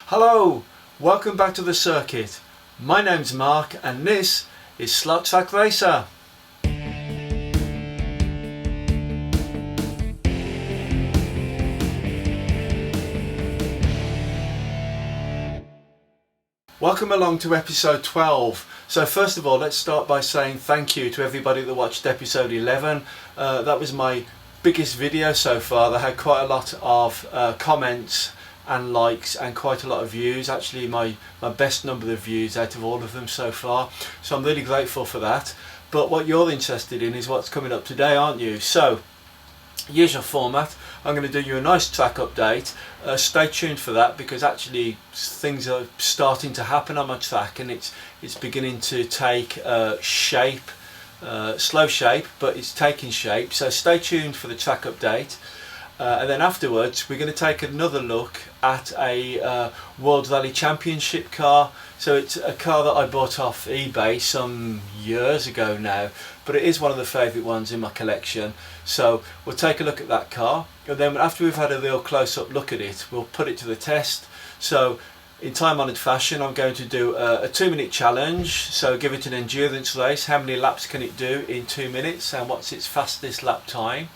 Hello, welcome back to the circuit. My name's Mark and this is Slot Track Racer. Welcome along to episode 12. So first of all, let's start by saying thank you to everybody that watched episode 11. That was my biggest video so far. They had quite a lot of comments and likes and quite a lot of views. Actually my best number of views out of all of them so far. So I'm really grateful for that. But what you're interested in is what's coming up today, aren't you? So usual format, I'm going to do you a nice track update. Stay tuned for that because actually things are starting to happen on my track and it's beginning to take shape, slow shape, but it's taking shape. So stay tuned for the track update. And then afterwards we're going to take another look at a World Rally Championship car. So it's a car that I bought off eBay some years ago now, but it is one of the favourite ones in my collection. So we'll take a look at that car, and then after we've had a real close-up look at it, we'll put it to the test. So in time-honoured fashion, I'm going to do a 2-minute challenge. So give it an endurance race. How many laps can it do in 2 minutes, and what's its fastest lap time?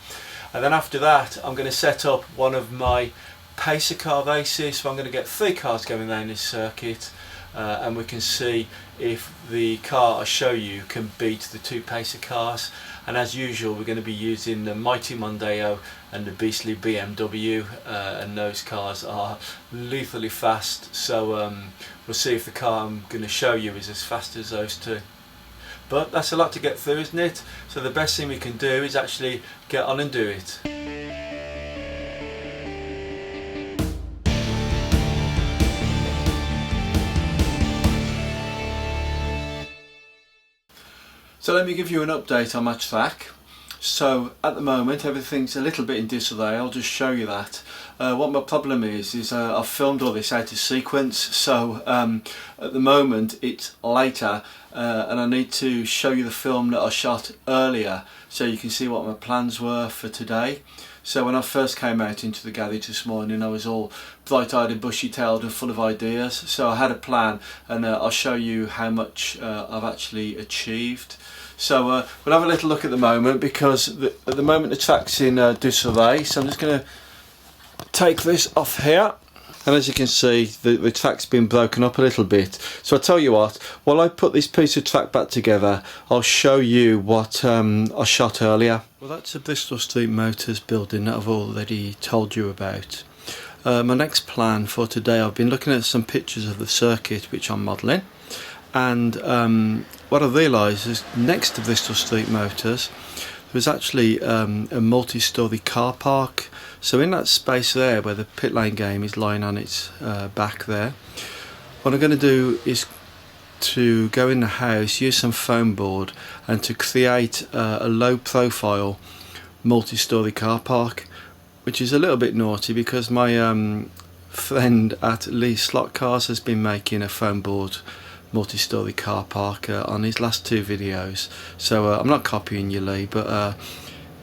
And then after that, I'm going to set up one of my pacer car races. So I'm going to get 3 cars going down this circuit, and we can see if the car I show you can beat the 2 pacer cars. And as usual, we're going to be using the mighty Mondeo and the beastly BMW, and those cars are lethally fast. So we'll see if the car I'm going to show you is as fast as those 2. But that's a lot to get through, isn't it? So the best thing we can do is actually get on and do it. So let me give you an update on my track. So at the moment everything's a little bit in disarray. I'll just show you that. What my problem is I've filmed all this out of sequence, so at the moment it's later and I need to show you the film that I shot earlier so you can see what my plans were for today. So when I first came out into the garage this morning, I was all bright-eyed and bushy-tailed and full of ideas. So I had a plan, and I'll show you how much I've actually achieved. So we'll have a little look at the moment because at the moment the track's in disarray. So I'm just going to take this off here. And as you can see, the track's been broken up a little bit. So I'll tell you what, while I put this piece of track back together, I'll show you what I shot earlier. Well, that's a Bristol Street Motors building that I've already told you about. My next plan for today, I've been looking at some pictures of the circuit which I'm modelling. And what I realised is next to Bristol Street Motors, there's actually a multi-storey car park. So in that space there where the pit lane game is lying on its back there, what I'm going to do is to go in the house, use some foam board and to create a low profile multi-storey car park, which is a little bit naughty because my friend at Lee's Slot Cars has been making a foam board multi-storey car park on his last 2 videos. So I'm not copying you, Lee, but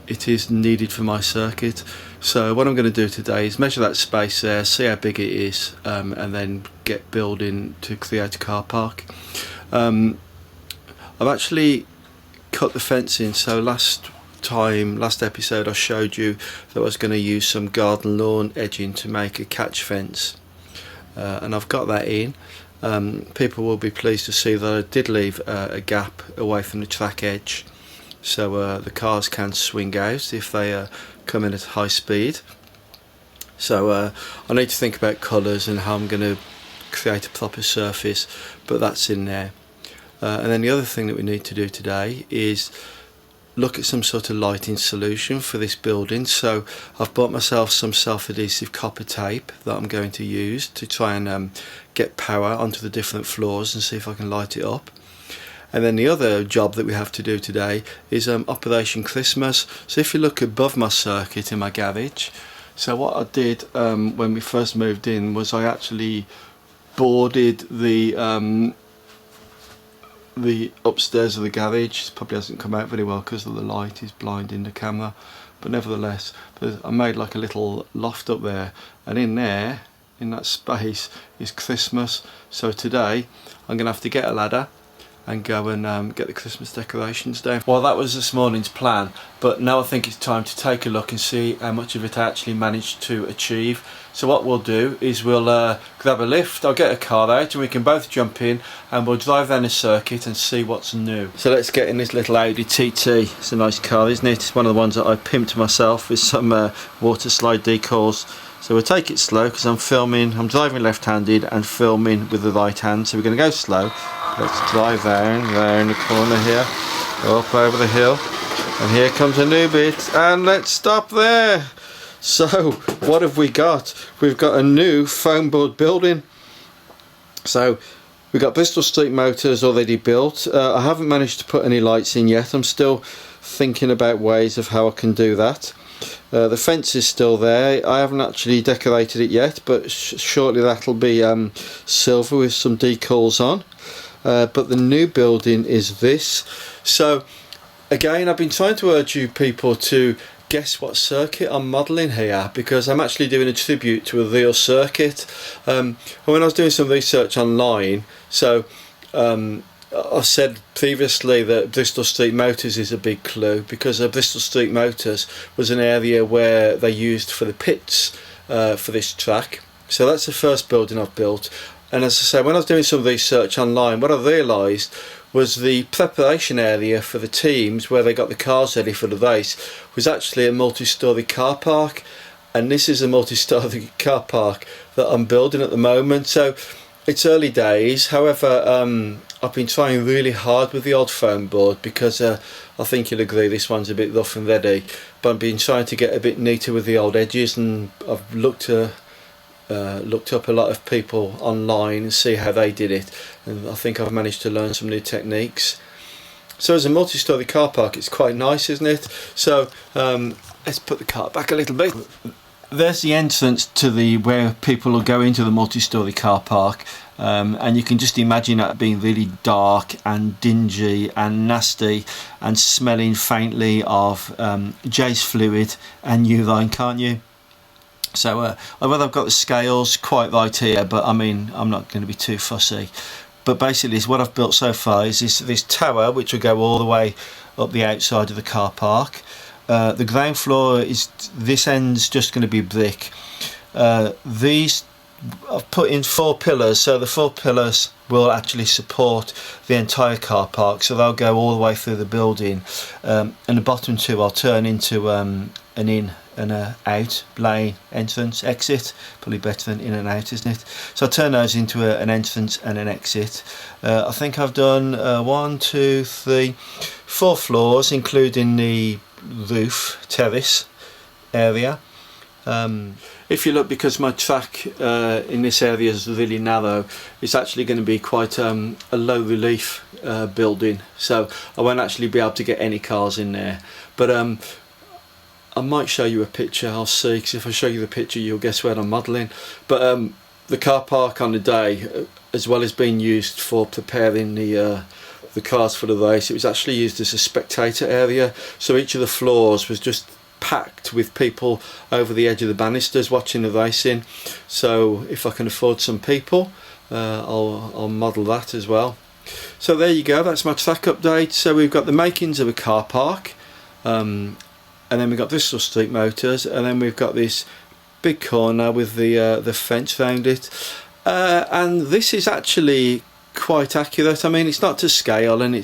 it is needed for my circuit. So what I'm going to do today is measure that space there, see how big it is, and then get building to create a car park. I've actually cut the fence in. So last episode I showed you that I was going to use some garden lawn edging to make a catch fence, and I've got that in. People will be pleased to see that I did leave a gap away from the track edge, so the cars can swing out if they come in at high speed. So I need to think about colours and how I'm going to create a proper surface, but that's in there. And then the other thing that we need to do today is look at some sort of lighting solution for this building. So I've bought myself some self-adhesive copper tape that I'm going to use to try and get power onto the different floors and see if I can light it up. And then the other job that we have to do today is Operation Christmas. So if you look above my circuit in my garage, so what I did when we first moved in was I actually boarded the upstairs of the garage. It probably hasn't come out very well because of the light is blinding the camera, but nevertheless I made like a little loft up there, and in there in that space is Christmas. So today I'm going to have to get a ladder and go and get the Christmas decorations down. Well, that was this morning's plan, but now I think it's time to take a look and see how much of it I actually managed to achieve. So what we'll do is we'll grab a lift, I'll get a car out and we can both jump in and we'll drive down the circuit and see what's new. So let's get in this little Audi TT. It's a nice car, isn't it? It's one of the ones that I pimped myself with some water slide decals. So we'll take it slow because I'm driving left-handed and filming with the right hand, so we're going to go slow. Let's drive down there in the corner here, go up over the hill, and here comes a new bit, and let's stop there. So what have we got? We've got a new foam board building. So we've got Bristol Street Motors already built. I haven't managed to put any lights in yet. I'm still thinking about ways of how I can do that. The fence is still there. I haven't actually decorated it yet, but shortly that'll be silver with some decals on. But the new building is this. So again, I've been trying to urge you people to guess what circuit I'm modelling here, because I'm actually doing a tribute to a real circuit. When I was doing some research online, so I said previously that Bristol Street Motors is a big clue, because Bristol Street Motors was an area where they used for the pits for this track. So that's the first building I've built. And as I say, when I was doing some research online, what I realised was the preparation area for the teams where they got the cars ready for the race was actually a multi-storey car park, and this is a multi-storey car park that I'm building at the moment. So it's early days. However, I've been trying really hard with the old foam board because I think you'll agree this one's a bit rough and ready, but I've been trying to get a bit neater with the old edges, and I've looked up a lot of people online and see how they did it, and I think I've managed to learn some new techniques. So as a multi-storey car park, it's quite nice, isn't it? So let's put the car back a little bit. There's the entrance to where people will go into the multi-storey car park, and you can just imagine that being really dark and dingy and nasty and smelling faintly of J's fluid and urine, can't you? So I've got the scales quite right here, but I mean, I'm not going to be too fussy. But basically what I've built so far is this tower, which will go all the way up the outside of the car park. The ground floor is, this end's just going to be brick. These I've put in 4 pillars, so the 4 pillars will actually support the entire car park, so they'll go all the way through the building, and the bottom 2 I'll turn into an in and a out lane, entrance, exit, probably better than in and out, isn't it? So I'll turn those into an entrance and an exit. I think I've done 1, 2, 3, 4 floors, including the roof terrace area. If you look, because my track in this area is really narrow, it's actually going to be quite a low relief building, so I won't actually be able to get any cars in there. But I might show you a picture, I'll see, because if I show you the picture you'll guess where I'm modelling. But the car park on the day, as well as being used for preparing the cars for the race, it was actually used as a spectator area, so each of the floors was just packed with people over the edge of the banisters watching the racing. So if I can afford some people, I'll model that as well. So there you go, that's my track update. So we've got the makings of a car park, and then we've got Bristol Street Motors, and then we've got this big corner with the fence around it, and this is actually quite accurate. I mean, it's not to scale, and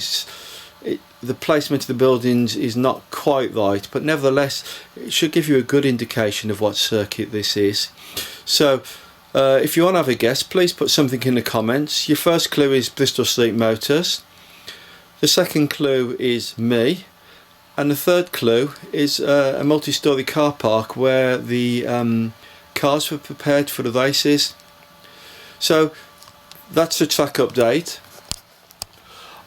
the placement of the buildings is not quite right, but nevertheless it should give you a good indication of what circuit this is. So if you want to have a guess, please put something in the comments. Your first clue is Bristol Street Motors, the second clue is me, and the third clue is a multi-storey car park where the cars were prepared for the races. So that's the track update.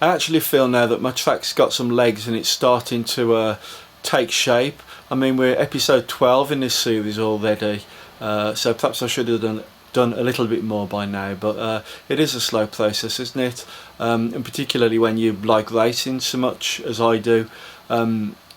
I actually feel now that my track's got some legs and it's starting to take shape. I mean, we're episode 12 in this series already, so perhaps I should have done a little bit more by now, but it is a slow process, isn't it? And particularly when you like racing so much as I do.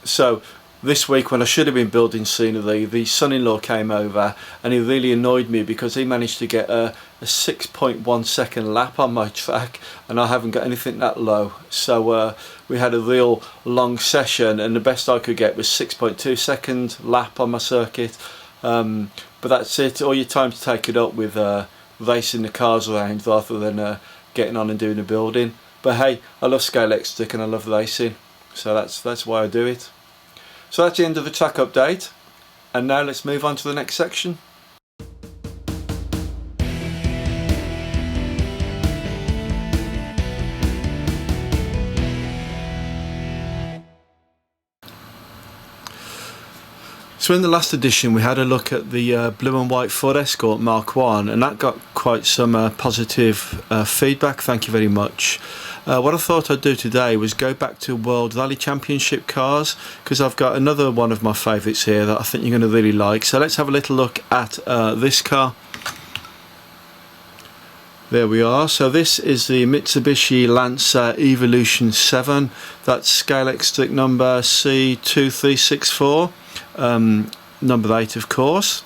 So This week, when I should have been building scenery, the son-in-law came over and he really annoyed me because he managed to get a 6.1 second lap on my track, and I haven't got anything that low. So we had a real long session, and the best I could get was 6.2 second lap on my circuit. But that's it. All your time to take it up with racing the cars around rather than getting on and doing the building. But hey, I love scale electric and I love racing, so that's why I do it. So that's the end of the track update, and now let's move on to the next section. So in the last edition we had a look at the blue and white Ford Escort Mark 1, and that got quite some positive feedback, thank you very much. What I thought I'd do today was go back to World Rally Championship cars, because I've got another one of my favourites here that I think you're going to really like. So let's have a little look at this car. There we are. So this is the Mitsubishi Lancer Evolution 7. That's scale extric number C2364, number 8 of course.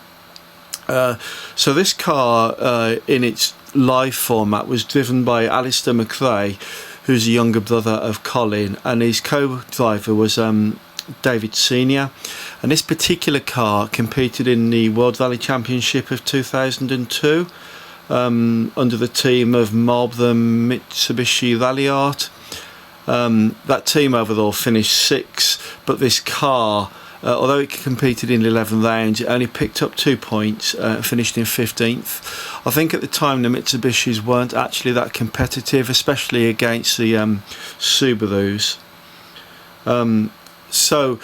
So this car in its live format was driven by Alistair McRae, who's a younger brother of Colin, and his co-driver was David Senior. And this particular car competed in the World Rally Championship of 2002 under the team of Marlborough Mitsubishi Rally Art. That team overall finished 6th, but this car, although it competed in 11 rounds, it only picked up 2 points and finished in 15th. I think at the time the Mitsubishis weren't actually that competitive, especially against the Subarus. So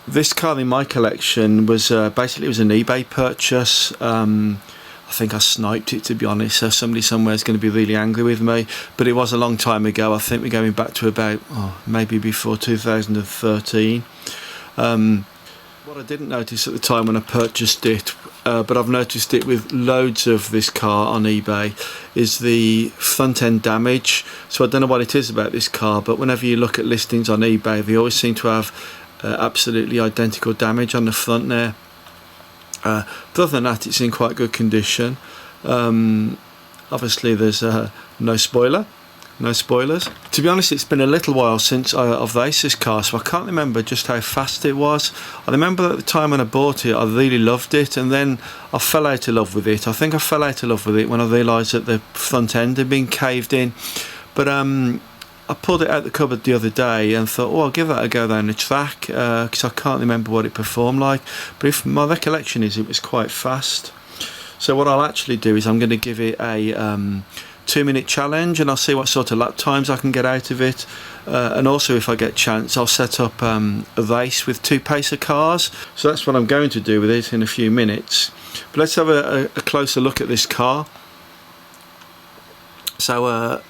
this car in my collection was basically it was an eBay purchase. I think I sniped it, to be honest, so somebody somewhere is going to be really angry with me, but it was a long time ago. I think we're going back to about maybe before 2013. What I didn't notice at the time when I purchased it, but I've noticed it with loads of this car on eBay, is the front end damage. So I don't know what it is about this car, but whenever you look at listings on eBay, they always seem to have absolutely identical damage on the front there. But other than that, it's in quite good condition. Obviously there's no spoilers. To be honest, it's been a little while since I've raced this car, so I can't remember just how fast it was. I remember at the time when I bought it, I really loved it, and then I fell out of love with it. I think I fell out of love with it when I realised that the front end had been caved in. But I pulled it out the cupboard the other day and thought, oh, I'll give that a go down the track, because I can't remember what it performed like. But if my recollection is, it was quite fast. So what I'll actually do is I'm going to give it a 2-minute challenge, and I'll see what sort of lap times I can get out of it. And also, if I get a chance, I'll set up a race with 2 pacer cars. So that's what I'm going to do with it in a few minutes. But let's have a closer look at this car. So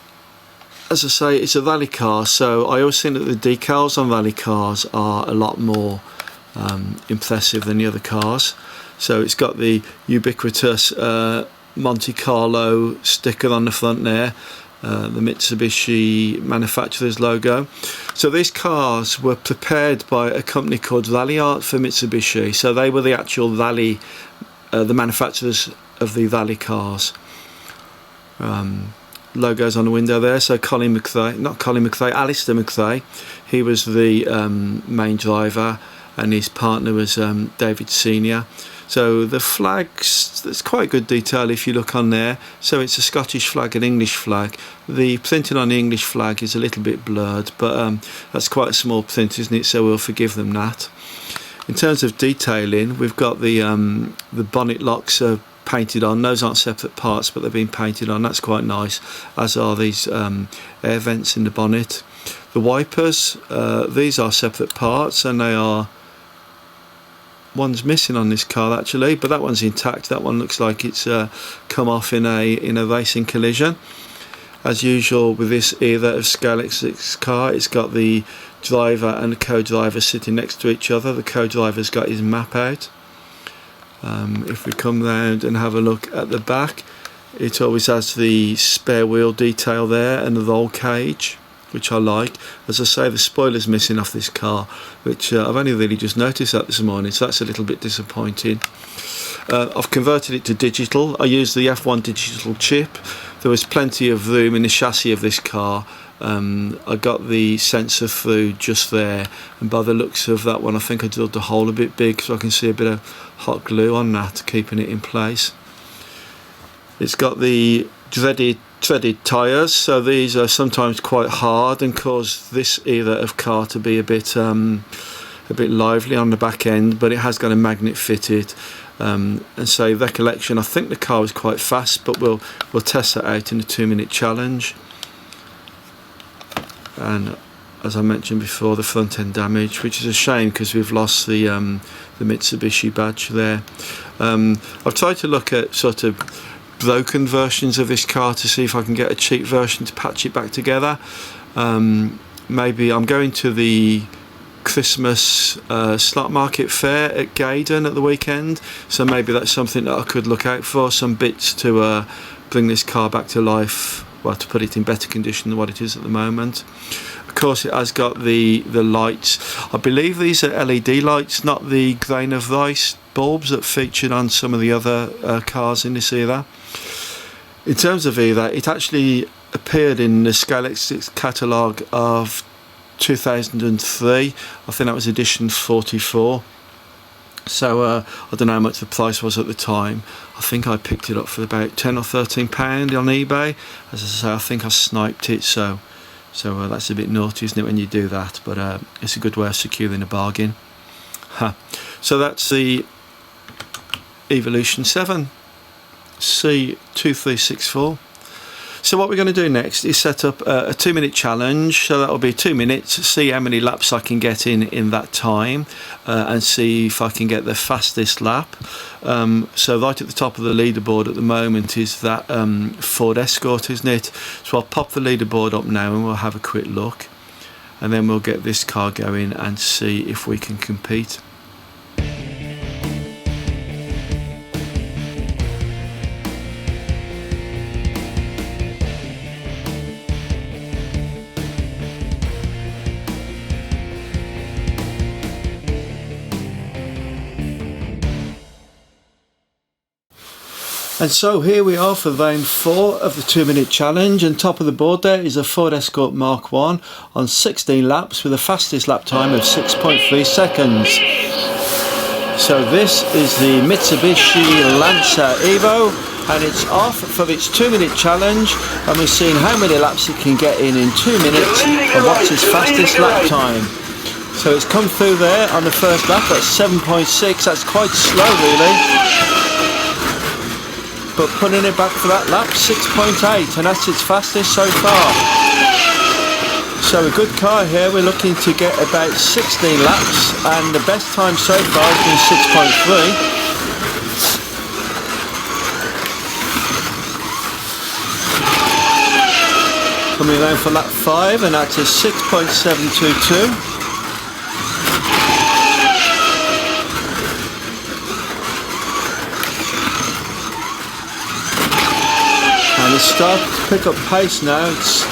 as I say, it's a rally car, so I always think that the decals on rally cars are a lot more impressive than the other cars. So it's got the ubiquitous Monte Carlo sticker on the front there, the Mitsubishi manufacturer's logo. So these cars were prepared by a company called Rally Art for Mitsubishi, so they were the actual rally, the manufacturers of the rally cars. Logos on the window there. So Alistair McRae, he was the main driver, and his partner was David Senior. So the flags, there's quite good detail if you look on there. So it's a Scottish flag and English flag. The printing on the English flag is a little bit blurred, but that's quite a small print, isn't it? So we'll forgive them that. In terms of detailing, we've got the bonnet locks are painted on. Those aren't separate parts, but they've been painted on. That's quite nice, as are these air vents in the bonnet. The wipers, these are separate parts, and they are, one's missing on this car actually, but that one's intact. That one looks like it's come off in a racing collision. As usual with this era of Scale X6 car, it's got the driver and the co-driver sitting next to each other. The co-driver's got his map out. If we come round and have a look at the back, it always has the spare wheel detail there and the roll cage. which I like. As I say, the spoiler's missing off this car, which I've only really just noticed that this morning, so that's a little bit disappointing. I've converted it to digital. I used the F1 digital chip. There was plenty of room in the chassis of this car. I got the sensor through just there, and by the looks of that one I think I drilled the hole a bit big so I can see a bit of hot glue on that, keeping it in place. It's got the threaded tyres, so these are sometimes quite hard and cause this era of car to be a bit lively on the back end, but it has got a magnet fitted. And so recollection, I think the car was quite fast, but we'll test that out in the 2-minute challenge. And as I mentioned before, the front end damage, which is a shame because we've lost the Mitsubishi badge there. I've tried to look at sort of broken versions of this car to see if I can get a cheap version to patch it back together. Maybe I'm going to the Christmas slot market fair at Gaydon at the weekend, so maybe that's something that I could look out for, some bits to bring this car back to life, well, to put it in better condition than what it is at the moment. Of course, it has got the lights. I believe these are LED lights, not the grain of rice bulbs that featured on some of the other cars in this era. In terms of era, it actually appeared in the Scalextric catalogue of 2003. I think that was edition 44. So I don't know how much the price was at the time. I think I picked it up for about £10 or £13 on eBay. As I say, I think I sniped it, so that's a bit naughty, isn't it, when you do that? But it's a good way of securing a bargain. So that's the Evolution 7 C2364. So what we're going to do next is set up a 2-minute challenge. So that'll be 2 minutes, see how many laps I can get in that time, and see if I can get the fastest lap. So right at the top of the leaderboard at the moment is that Ford Escort, isn't it? So I'll pop the leaderboard up now and we'll have a quick look, and then we'll get this car going and see if we can compete. And so here we are for round 4 of the 2-minute challenge, and top of the board there is a Ford Escort Mark 1 on 16 laps with a fastest lap time of 6.3 seconds. So this is the Mitsubishi Lancer Evo, and it's off for its 2-minute challenge, and we're seeing how many laps it can get in 2 minutes and what's its fastest lap time. So it's come through there on the first lap at 7.6, that's quite slow really. But putting it back for that lap, 6.8, and that's its fastest so far. So a good car here, we're looking to get about 16 laps, and the best time so far has been 6.3. Coming around for lap 5, and that's a 6.722. And it's starting to pick up pace now, it's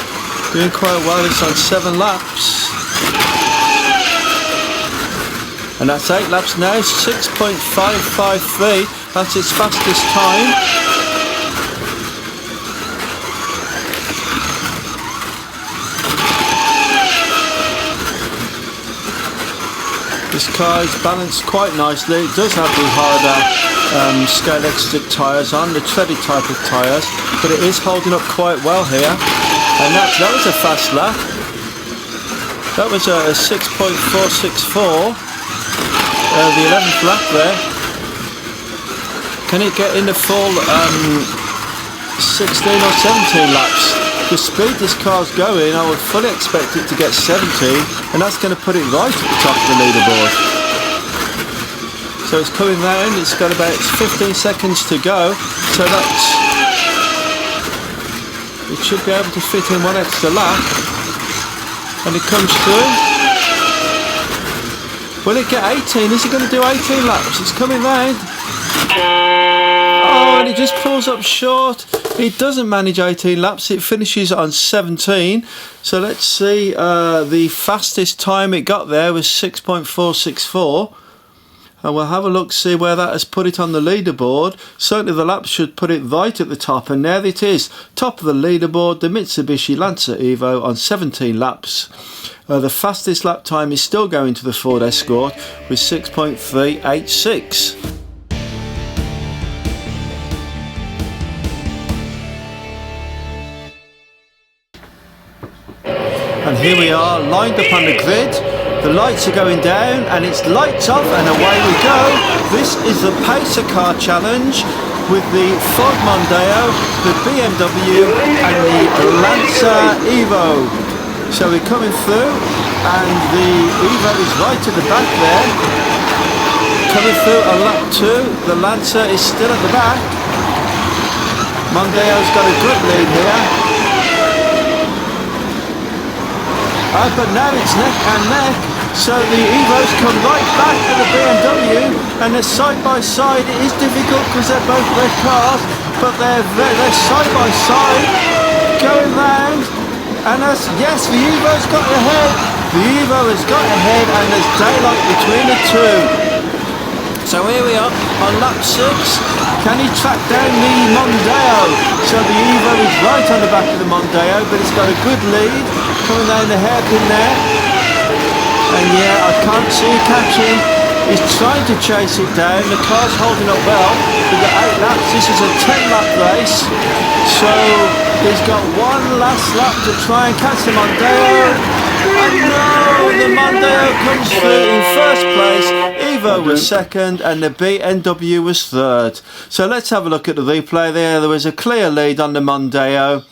doing quite well, it's on 7 laps. And that's 8 laps now, 6.553, that's its fastest time. This car is balanced quite nicely, it does have the harder Scalextric tyres on, the threaded type of tyres, but it is holding up quite well here, and that was a fast lap. That was a 6.464, the 11th lap there. Can it get in the full 16 or 17 laps? The speed this car's going, I would fully expect it to get 17, and that's going to put it right at the top of the leaderboard. So it's coming round, it's got about 15 seconds to go, so it should be able to fit in 1 extra lap, and it comes through. Will it get 18? Is it going to do 18 laps? It's coming round. Oh, and it just pulls up short. It doesn't manage 18 laps. It finishes on 17. So let's see. The fastest time it got there was 6.464. And we'll have a look, see where that has put it on the leaderboard. Certainly the laps should put it right at the top, and there it is, top of the leaderboard, the Mitsubishi Lancer Evo on 17 laps. The fastest lap time is still going to the Ford Escort with 6.386. And here we are, lined up on the grid. The lights are going down and it's lights off and away we go. This is the Pacer Car Challenge with the Ford Mondeo, the BMW and the Lancer Evo. So we're coming through and the Evo is right at the back there. Coming through on lap 2, the Lancer is still at the back. Mondeo's got a good lead here. But now it's neck and neck, so the Evos come right back to the BMW, and they're side by side. It is difficult because they're both red cars, but they're side by side, going round, and yes, the Evo's got ahead. The Evo has got ahead, and there's daylight between the two. So here we are on lap 6. Can he track down the Mondeo? So the Evo is right on the back of the Mondeo, but it's got a good lead coming down the hairpin there. And yeah, I can't see him catching. He's trying to chase it down. The car's holding up well. We've got 8 laps. This is a 10-lap race. So he's got one last lap to try and catch the Mondeo. And no, the Mondeo comes through in first place. Evo was second and the BMW was third. So let's have a look at the replay there. There was a clear lead on the Mondeo.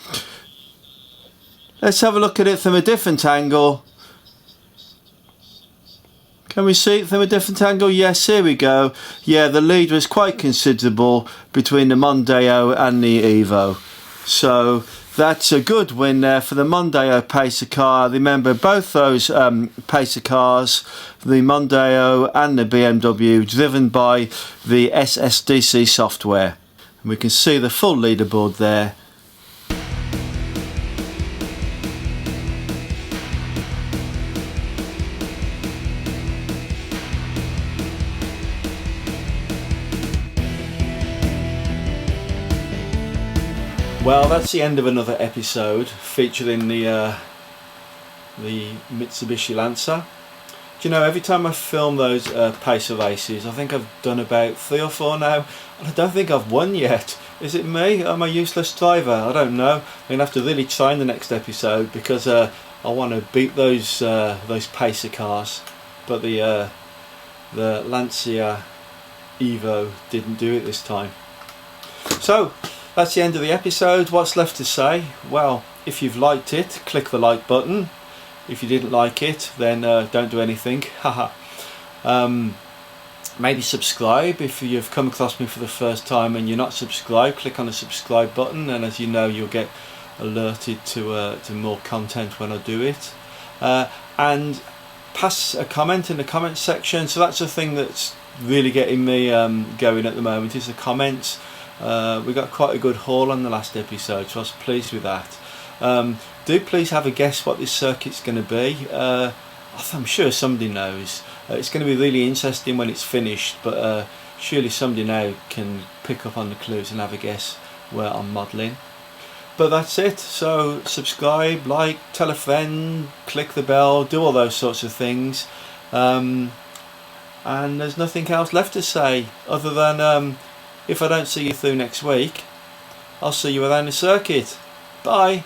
Let's have a look at it from a different angle. Can we see it from a different angle? Yes, here we go. Yeah, the lead was quite considerable between the Mondeo and the Evo. So that's a good win there for the Mondeo Pacer car. Remember, both those Pacer cars, the Mondeo and the BMW, driven by the SSDC software. And we can see the full leaderboard there. Well, that's the end of another episode featuring the Mitsubishi Lancer. Do you know, every time I film those Pacer races, I think I've done about 3 or 4 now, and I don't think I've won yet. Is it me? Am I a useless driver? I don't know. I'm going to have to really try in the next episode because I want to beat those Pacer cars, but the Lancer Evo didn't do it this time. So that's the end of the episode. What's left to say? Well, if you've liked it, click the like button. If you didn't like it, then don't do anything. Haha. Maybe subscribe if you've come across me for the first time and you're not subscribed. Click on the subscribe button, and as you know, you'll get alerted to more content when I do it. And pass a comment in the comment section. So that's the thing that's really getting me going at the moment, is the comments. We got quite a good haul on the last episode, so I was pleased with that. Do please have a guess what this circuit's going to be. I'm sure somebody knows. It's going to be really interesting when it's finished, but surely somebody now can pick up on the clues and have a guess where I'm modelling. But that's it. So subscribe, like, tell a friend, click the bell, do all those sorts of things. And there's nothing else left to say other than if I don't see you through next week, I'll see you around the circuit. Bye.